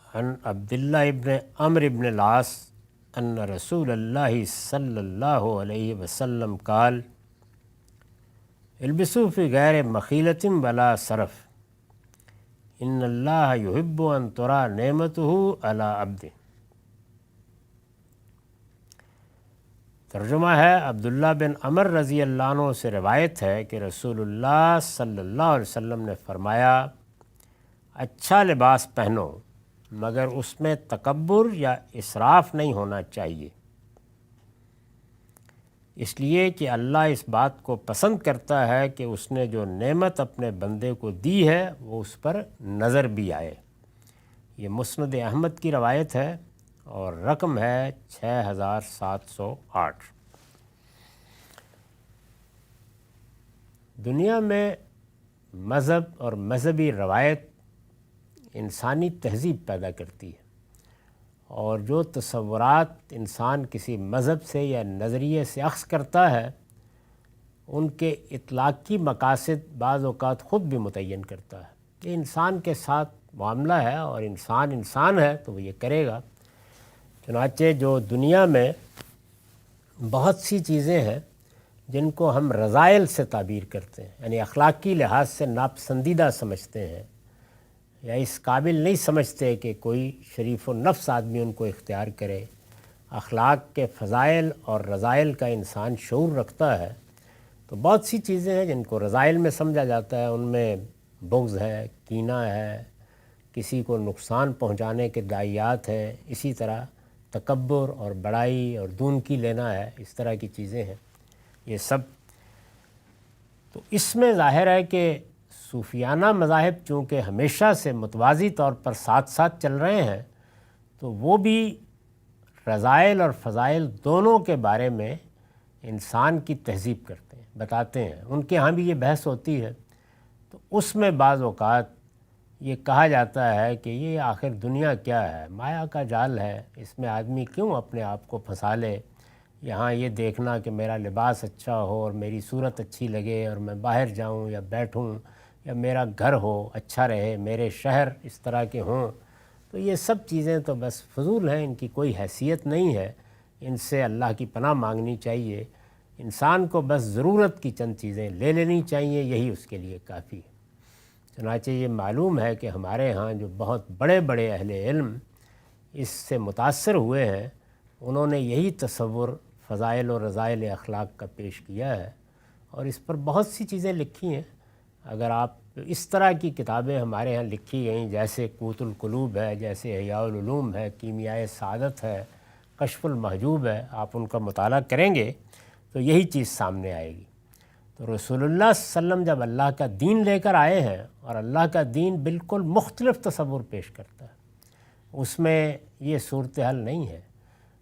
عن عبداللہ ابن عمرو ابن العاص ان رسول اللہ صلی اللہ علیہ وسلم قال البسوا فی غیر مخیلۃ ولا صرف ان اللہ یحب ان ترى نعمتہ علی عبدہ۔ ترجمہ ہے، عبداللہ بن عمر رضی اللہ عنہ سے روایت ہے کہ رسول اللہ صلی اللہ علیہ وسلم نے فرمایا، اچھا لباس پہنو مگر اس میں تکبر یا اسراف نہیں ہونا چاہیے، اس لیے کہ اللہ اس بات کو پسند کرتا ہے کہ اس نے جو نعمت اپنے بندے کو دی ہے وہ اس پر نظر بھی آئے۔ یہ مسند احمد کی روایت ہے اور رقم ہے 6708۔ دنیا میں مذہب اور مذہبی روایت انسانی تہذیب پیدا کرتی ہے، اور جو تصورات انسان کسی مذہب سے یا نظریے سے اخذ کرتا ہے ان کے اطلاقی مقاصد بعض اوقات خود بھی متعین کرتا ہے۔ یہ انسان کے ساتھ معاملہ ہے اور انسان ہے تو وہ یہ کرے گا۔ چنانچہ جو دنیا میں بہت سی چیزیں ہیں جن کو ہم رذائل سے تعبیر کرتے ہیں، یعنی اخلاقی لحاظ سے ناپسندیدہ سمجھتے ہیں یا اس قابل نہیں سمجھتے کہ کوئی شریف النفس آدمی ان کو اختیار کرے، اخلاق کے فضائل اور رذائل کا انسان شعور رکھتا ہے، تو بہت سی چیزیں ہیں جن کو رذائل میں سمجھا جاتا ہے۔ ان میں بغض ہے، کینہ ہے، کسی کو نقصان پہنچانے کے داعیات ہیں، اسی طرح تکبر اور بڑائی اور دون کی لینا ہے، اس طرح کی چیزیں ہیں یہ سب۔ تو اس میں ظاہر ہے کہ صوفیانہ مذاہب چونکہ ہمیشہ سے متوازی طور پر ساتھ ساتھ چل رہے ہیں، تو وہ بھی رذائل اور فضائل دونوں کے بارے میں انسان کی تہذیب کرتے ہیں، بتاتے ہیں۔ ان کے ہاں بھی یہ بحث ہوتی ہے، تو اس میں بعض اوقات یہ کہا جاتا ہے کہ یہ آخر دنیا کیا ہے، مایا کا جال ہے، اس میں آدمی کیوں اپنے آپ کو پھنسا لے۔ یہاں یہ دیکھنا کہ میرا لباس اچھا ہو اور میری صورت اچھی لگے اور میں باہر جاؤں یا بیٹھوں یا میرا گھر ہو اچھا رہے، میرے شہر اس طرح کے ہوں، تو یہ سب چیزیں تو بس فضول ہیں، ان کی کوئی حیثیت نہیں ہے، ان سے اللہ کی پناہ مانگنی چاہیے۔ انسان کو بس ضرورت کی چند چیزیں لے لینی چاہیے، یہی اس کے لیے کافی ہے۔ چنانچہ یہ معلوم ہے کہ ہمارے ہاں جو بہت بڑے بڑے اہل علم اس سے متاثر ہوئے ہیں، انہوں نے یہی تصور فضائل و رذائل اخلاق کا پیش کیا ہے، اور اس پر بہت سی چیزیں لکھی ہیں۔ اگر آپ اس طرح کی کتابیں ہمارے ہاں لکھی گئیں جیسے قوت القلوب ہے، جیسے احیاء العلوم ہے، کیمیائے سعادت ہے، کشف المحجوب ہے، آپ ان کا مطالعہ کریں گے تو یہی چیز سامنے آئے گی۔ تو رسول اللہ صلی اللہ علیہ وسلم جب اللہ کا دین لے کر آئے ہیں، اور اللہ کا دین بالکل مختلف تصور پیش کرتا ہے، اس میں یہ صورتحال نہیں ہے۔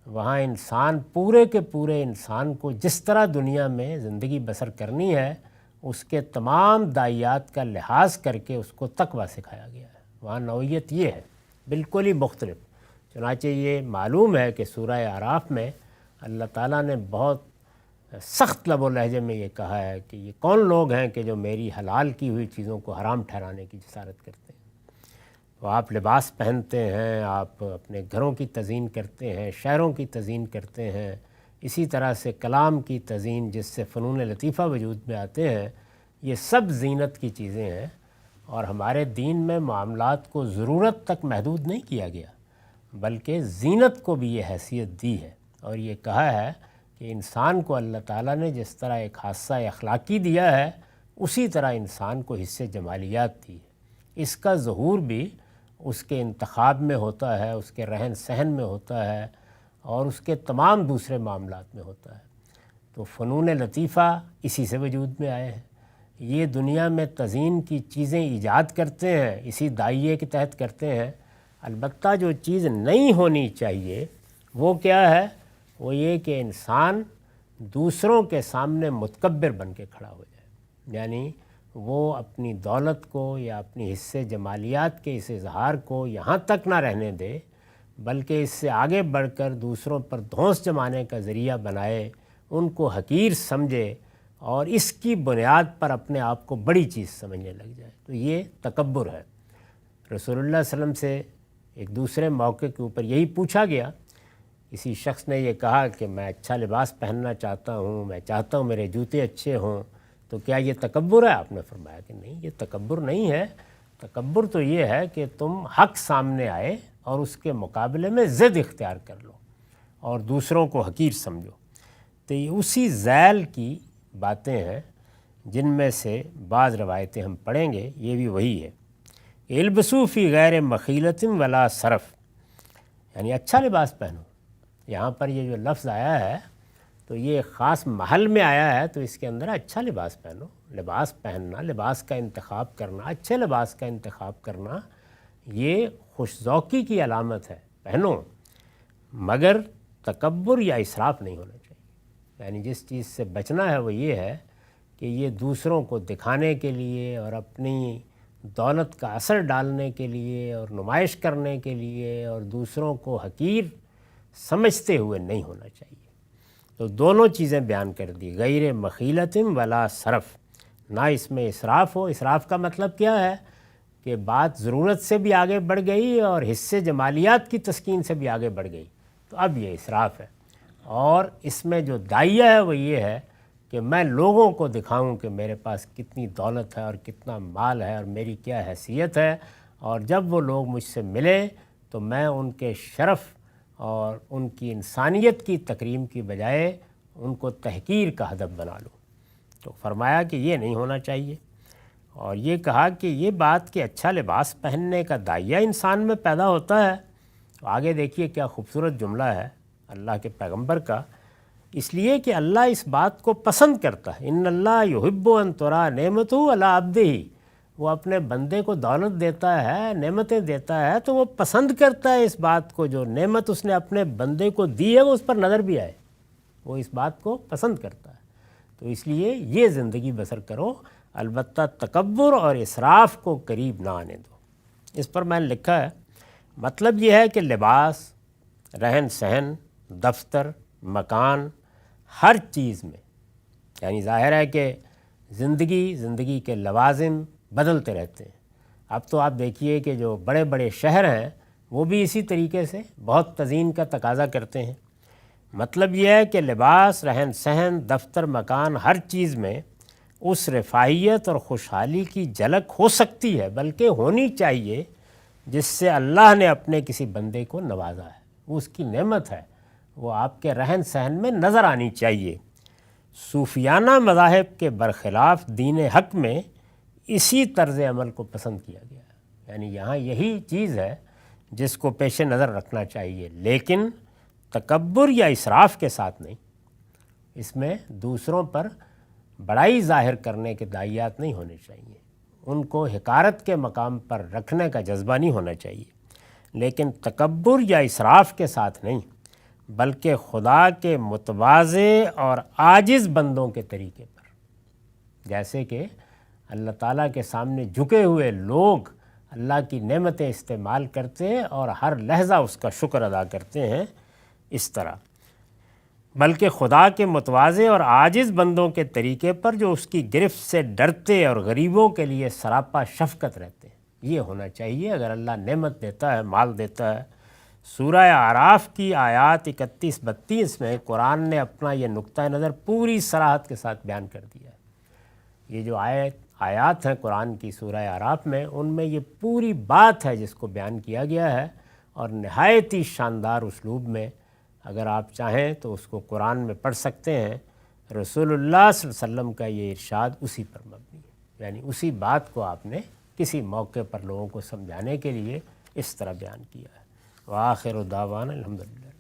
وہاں انسان پورے کے پورے انسان کو جس طرح دنیا میں زندگی بسر کرنی ہے اس کے تمام داعیات کا لحاظ کر کے اس کو تقویٰ سکھایا گیا ہے۔ وہاں نوعیت یہ ہے، بالکل ہی مختلف۔ چنانچہ یہ معلوم ہے کہ سورہ اعراف میں اللہ تعالیٰ نے بہت سخت لب و لہجے میں یہ کہا ہے کہ یہ کون لوگ ہیں کہ جو میری حلال کی ہوئی چیزوں کو حرام ٹھہرانے کی جسارت کرتے ہیں۔ تو آپ لباس پہنتے ہیں، آپ اپنے گھروں کی تزئین کرتے ہیں، شہروں کی تزئین کرتے ہیں، اسی طرح سے کلام کی تزئین جس سے فنون لطیفہ وجود میں آتے ہیں، یہ سب زینت کی چیزیں ہیں، اور ہمارے دین میں معاملات کو ضرورت تک محدود نہیں کیا گیا، بلکہ زینت کو بھی یہ حیثیت دی ہے، اور یہ کہا ہے کہ انسان کو اللہ تعالیٰ نے جس طرح ایک حصہ اخلاقی دیا ہے اسی طرح انسان کو حصے جمالیات دی ہے۔ اس کا ظہور بھی اس کے انتخاب میں ہوتا ہے، اس کے رہن سہن میں ہوتا ہے، اور اس کے تمام دوسرے معاملات میں ہوتا ہے۔ تو فنون لطیفہ اسی سے وجود میں آئے ہیں۔ یہ دنیا میں تزئین کی چیزیں ایجاد کرتے ہیں، اسی داعیے کے تحت کرتے ہیں۔ البتہ جو چیز نہیں ہونی چاہیے وہ کیا ہے؟ وہ یہ کہ انسان دوسروں کے سامنے متکبر بن کے کھڑا ہو جائے، یعنی وہ اپنی دولت کو یا اپنی حصے جمالیات کے اس اظہار کو یہاں تک نہ رہنے دے، بلکہ اس سے آگے بڑھ کر دوسروں پر دھونس جمانے کا ذریعہ بنائے، ان کو حقیر سمجھے اور اس کی بنیاد پر اپنے آپ کو بڑی چیز سمجھنے لگ جائے۔ تو یہ تکبر ہے۔ رسول اللہ صلی اللہ علیہ وسلم سے ایک دوسرے موقع کے اوپر یہی پوچھا گیا، کسی شخص نے یہ کہا کہ میں اچھا لباس پہننا چاہتا ہوں، میں چاہتا ہوں میرے جوتے اچھے ہوں، تو کیا یہ تکبر ہے؟ آپ نے فرمایا کہ نہیں، یہ تکبر نہیں ہے، تکبر تو یہ ہے کہ تم حق سامنے آئے اور اس کے مقابلے میں ضد اختیار کر لو اور دوسروں کو حقیر سمجھو۔ تو یہ اسی ذیل کی باتیں ہیں جن میں سے بعض روایتیں ہم پڑھیں گے، یہ بھی وہی ہے۔ البسوا فی غیر مخیلۃ ولا صرف، یعنی اچھا لباس پہنو۔ یہاں پر یہ جو لفظ آیا ہے تو یہ خاص محل میں آیا ہے، تو اس کے اندر اچھا لباس پہنو۔ لباس پہننا، لباس کا انتخاب کرنا، اچھے لباس کا انتخاب کرنا، یہ خوش ذوقی کی علامت ہے، پہنو، مگر تکبر یا اسراف نہیں ہونا چاہیے۔ یعنی جس چیز سے بچنا ہے وہ یہ ہے کہ یہ دوسروں کو دکھانے کے لیے اور اپنی دولت کا اثر ڈالنے کے لیے اور نمائش کرنے کے لیے اور دوسروں کو حقیر سمجھتے ہوئے نہیں ہونا چاہیے۔ تو دونوں چیزیں بیان کر دی، غیر مخیلۃ ولا صرف، نہ اس میں اسراف ہو۔ اسراف کا مطلب کیا ہے کہ بات ضرورت سے بھی آگے بڑھ گئی اور حصے جمالیات کی تسکین سے بھی آگے بڑھ گئی، تو اب یہ اسراف ہے۔ اور اس میں جو داعیہ ہے وہ یہ ہے کہ میں لوگوں کو دکھاؤں کہ میرے پاس کتنی دولت ہے اور کتنا مال ہے اور میری کیا حیثیت ہے، اور جب وہ لوگ مجھ سے ملیں تو میں ان کے شرف اور ان کی انسانیت کی تکریم کی بجائے ان کو تحقیر کا ہدف بنا لوں۔ تو فرمایا کہ یہ نہیں ہونا چاہیے، اور یہ کہا کہ یہ بات کہ اچھا لباس پہننے کا داعیہ انسان میں پیدا ہوتا ہے۔ تو آگے دیکھیے کیا خوبصورت جملہ ہے اللہ کے پیغمبر کا، اس لیے کہ اللہ اس بات کو پسند کرتا ہے، ان اللہ یحب ان ترا نعمتہ علی عبدہ، وہ اپنے بندے کو دولت دیتا ہے، نعمتیں دیتا ہے، تو وہ پسند کرتا ہے اس بات کو، جو نعمت اس نے اپنے بندے کو دی ہے وہ اس پر نظر بھی آئے، وہ اس بات کو پسند کرتا ہے۔ تو اس لیے یہ زندگی بسر کرو، البتہ تکبر اور اسراف کو قریب نہ آنے دو۔ اس پر میں نے لکھا ہے، مطلب یہ ہے کہ لباس، رہن سہن، دفتر، مکان، ہر چیز میں، یعنی ظاہر ہے کہ زندگی کے لوازم بدلتے رہتے ہیں۔ اب تو آپ دیکھیے کہ جو بڑے بڑے شہر ہیں وہ بھی اسی طریقے سے بہت تزئین کا تقاضا کرتے ہیں۔ مطلب یہ ہے کہ لباس، رہن سہن، دفتر، مکان، ہر چیز میں اس رفاہیت اور خوشحالی کی جھلک ہو سکتی ہے، بلکہ ہونی چاہیے، جس سے اللہ نے اپنے کسی بندے کو نوازا ہے، وہ اس کی نعمت ہے، وہ آپ کے رہن سہن میں نظر آنی چاہیے۔ صوفیانہ مذاہب کے برخلاف دین حق میں اسی طرز عمل کو پسند کیا گیا ہے، یعنی یہاں یہی چیز ہے جس کو پیش نظر رکھنا چاہیے، لیکن تکبر یا اسراف کے ساتھ نہیں۔ اس میں دوسروں پر بڑائی ظاہر کرنے کے داعیات نہیں ہونے چاہیے، ان کو حقارت کے مقام پر رکھنے کا جذبہ نہیں ہونا چاہیے، لیکن تکبر یا اسراف کے ساتھ نہیں، بلکہ خدا کے متواضع اور عاجز بندوں کے طریقے پر، جیسے کہ اللہ تعالیٰ کے سامنے جھکے ہوئے لوگ اللہ کی نعمتیں استعمال کرتے اور ہر لحظہ اس کا شکر ادا کرتے ہیں، اس طرح، بلکہ خدا کے متواضع اور عاجز بندوں کے طریقے پر جو اس کی گرفت سے ڈرتے اور غریبوں کے لیے سراپا شفقت رہتے ہیں، یہ ہونا چاہیے اگر اللہ نعمت دیتا ہے، مال دیتا ہے۔ سورہ اعراف کی آیات 31-32 میں قرآن نے اپنا یہ نقطہ نظر پوری صراحت کے ساتھ بیان کر دیا ہے۔ یہ جو آیات ہیں قرآن کی سورہ اعراف میں، ان میں یہ پوری بات ہے جس کو بیان کیا گیا ہے، اور نہایت ہی شاندار اسلوب میں، اگر آپ چاہیں تو اس کو قرآن میں پڑھ سکتے ہیں۔ رسول اللہ صلی اللہ علیہ وسلم کا یہ ارشاد اسی پر مبنی ہے، یعنی اسی بات کو آپ نے کسی موقع پر لوگوں کو سمجھانے کے لیے اس طرح بیان کیا ہے۔ وآخر دعوانا الحمدللہ۔